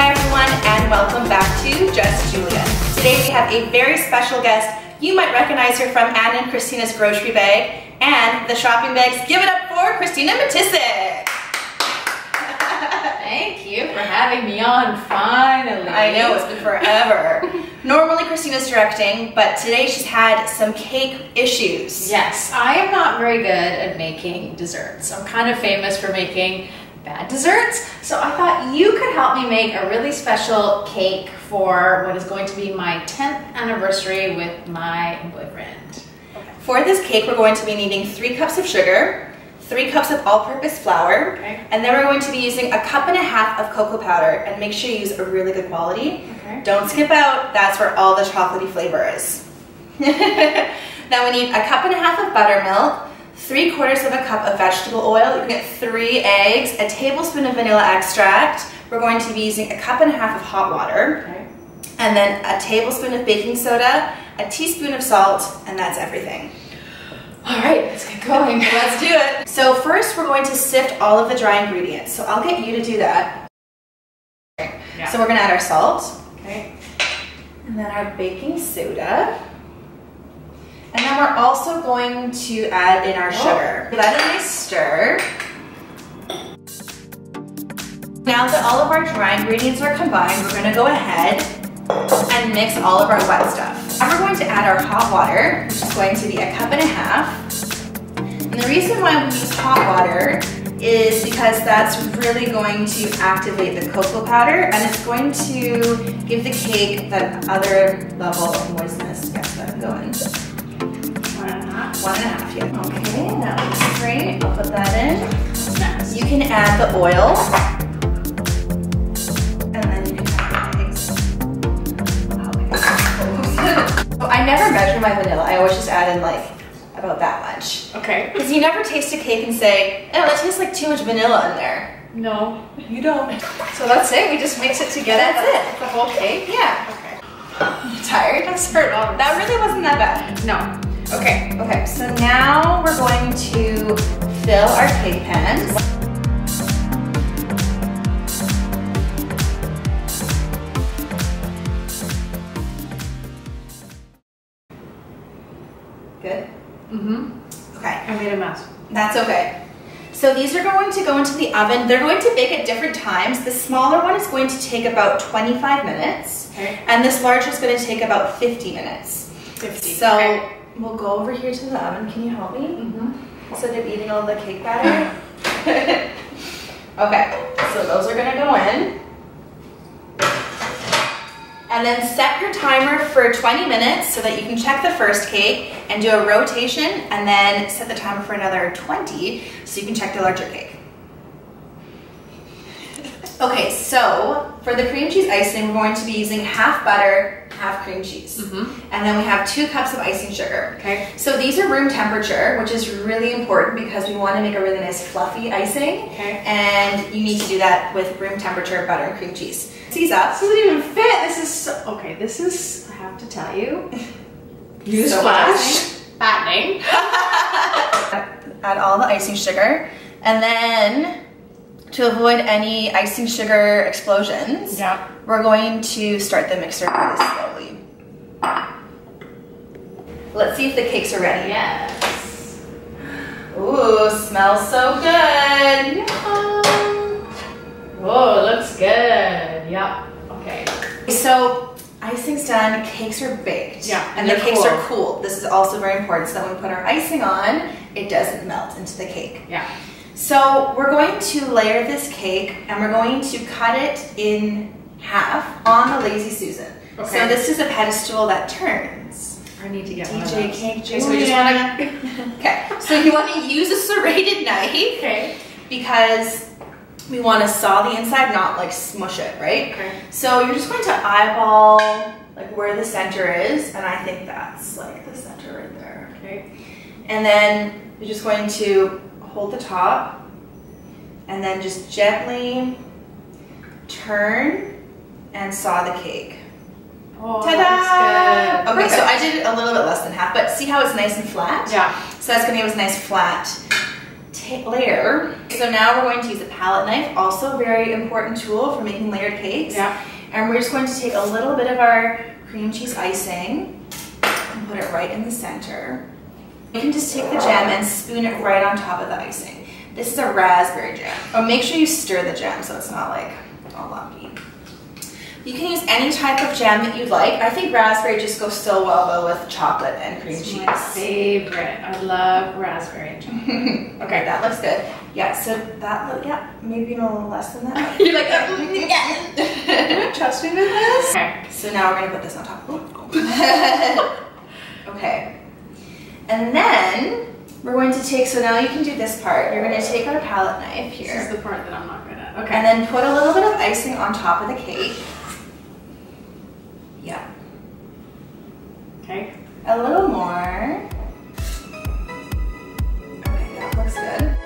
Hi everyone, and welcome back to Just Giulia. Today we have a very special guest. You might recognize her from Anne and Kristina's grocery bag and the shopping bags. Give it up for Kristina Matisic. Thank you for having me on, finally. I know, it's been forever. Normally Kristina's directing, but today she's had some cake issues. Yes, I am not very good at making desserts. I'm kind of famous for making bad desserts, so I thought you could help me make a really special cake for what is going to be my 10th anniversary with my boyfriend. Okay. For this cake, we're going to be needing 3 cups of sugar, 3 cups of all-purpose flour, and then we're going to be using 1.5 cups of cocoa powder, and make sure you use a really good quality. Don't skip out, that's where all the chocolatey flavor is. Now we need 1.5 cups of buttermilk, 3/4 cup of vegetable oil, you can get 3 eggs, a tablespoon of vanilla extract. We're going to be using 1.5 cups of hot water, and then a tablespoon of baking soda, a teaspoon of salt, and that's everything. All right, let's get going. Let's do it. So first we're going to sift all of the dry ingredients. So I'll get you to do that. So we're gonna add our salt, and then our baking soda. And then we're also going to add in our sugar. Let it nice stir. Now that all of our dry ingredients are combined, we're gonna go ahead and mix all of our wet stuff. Now we're going to add our hot water, which is going to be 1.5 cups. And the reason why we use hot water is because that's really going to activate the cocoa powder, and it's going to give the cake that other level of moistness. Yes, let it go in. 1.5, yeah. Okay, that looks great. I'll put that in. Nice. You can add the oil, and then you can add the eggs. Okay. So I never measure my vanilla. I always just add in like about that much. Okay. Because you never taste a cake and say, oh, that tastes like too much vanilla in there. No, you don't. So that's it? We just mix it together? That's it. The whole cake? Yeah. Okay. You tired? That really wasn't that bad. No. Okay. Okay, so now we're going to fill our cake pans. Good? Mm-hmm. Okay. I made a mess. That's okay. So these are going to go into the oven. They're going to bake at different times. The smaller one is going to take about 25 minutes. And this larger is going to take about 50 minutes. 50. So we'll go over here to the oven. Can you help me? Instead of eating all the cake batter. Okay, so those are gonna go in. And then set your timer for 20 minutes so that you can check the first cake and do a rotation, and then set the timer for another 20 so you can check the larger cake. Okay, so for the cream cheese icing, we're going to be using half butter, half cream cheese. And then we have 2 cups of icing sugar. So these are room temperature, which is really important because we want to make a really nice fluffy icing. And you need to do that with room temperature butter and cream cheese. Seize up. This doesn't even fit. This is so, okay, this is, I have to tell you, newsflash, fattening. Add all the icing sugar, and then to avoid any icing sugar explosions, we're going to start the mixer really slowly. Let's see if the cakes are ready. Yes. Ooh, smells so good. Yum. Whoa, looks good. Yep. Okay. So icing's done, cakes are baked. And the cakes are cool. This is also very important so that when we put our icing on, it doesn't melt into the cake. So we're going to layer this cake, and we're going to cut it in half on the Lazy Susan. So this is a pedestal that turns. I need to get DJ one of those. Cake Julia. So we just want to. Okay. So you want to use a serrated knife. Because we want to saw the inside, not like smush it, right? So you're just going to eyeball like where the center is, and I think that's like the center right there. And then you're just going to hold the top, and then just gently turn and saw the cake. Oh, ta-da! Okay, so I did it a little bit less than half, but see how it's nice and flat? So that's gonna give us a nice flat layer. So now we're going to use a palette knife, also a very important tool for making layered cakes. Yeah. And we're just going to take a little bit of our cream cheese icing and put it right in the center. You can just take the jam and spoon it right on top of the icing. This is a raspberry jam. Oh, make sure you stir the jam so it's not like all lumpy. You can use any type of jam that you'd like. I think raspberry just goes so well though with chocolate and cream cheese. My favorite. I love raspberry and chocolate. Okay, that looks good. Yeah, so that, yeah, maybe a little less than that. You're like, yeah. Trust me with this? Okay, so now we're gonna put this on top. Okay. And then we're going to take, so now you can do this part. You're gonna take our palette knife here. This is the part that I'm not good at. Okay. And then put a little bit of icing on top of the cake. Yeah. Okay. A little more. Okay, that looks good.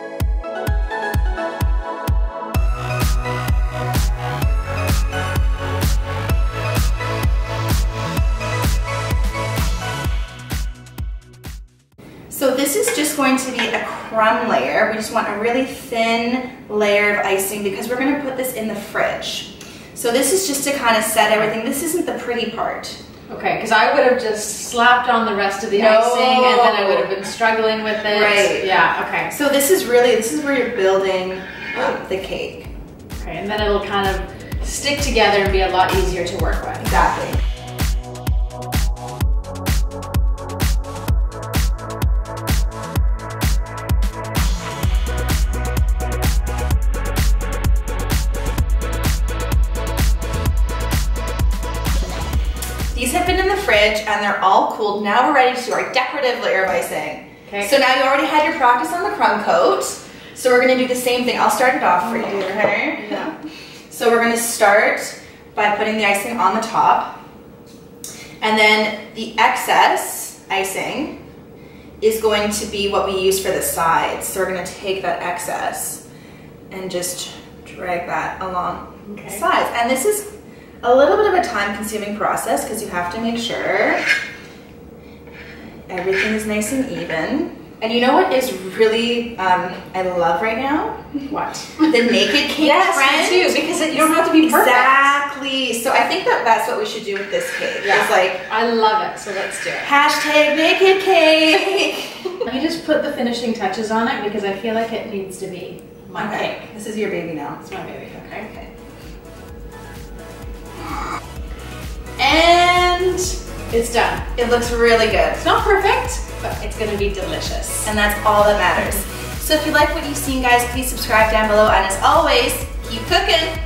So this is just going to be a crumb layer. We just want a really thin layer of icing because we're going to put this in the fridge. So this is just to kind of set everything. This isn't the pretty part. Okay, because I would have just slapped on the rest of the icing and then I would have been struggling with it. Right. Yeah, okay. So this is where you're building the cake. Okay, and then it'll kind of stick together and be a lot easier to work with. Exactly. These have been in the fridge and they're all cooled. Now we're ready to do our decorative layer of icing. Okay. So now you already had your practice on the crumb coat. So we're gonna do the same thing. I'll start it off for you, okay? Yeah. So we're gonna start by putting the icing on the top. And then the excess icing is going to be what we use for the sides. So we're gonna take that excess and just drag that along the sides. And this is a little bit of a time-consuming process because you have to make sure everything is nice and even. And you know what is really, I love right now? What? The naked cake trend. Me too, because you don't have to be perfect. Exactly. So I think that's what we should do with this cake. Yeah. It's like, I love it, so let's do it. hashtag naked cake. Let me just put the finishing touches on it because I feel like it needs to be my cake. This is your baby now. It's my baby, okay? And it's done. it looks really good. It's not perfect, but it's gonna be delicious. And that's all that matters. So if you like what you've seen, guys, please subscribe down below. And as always, keep cooking.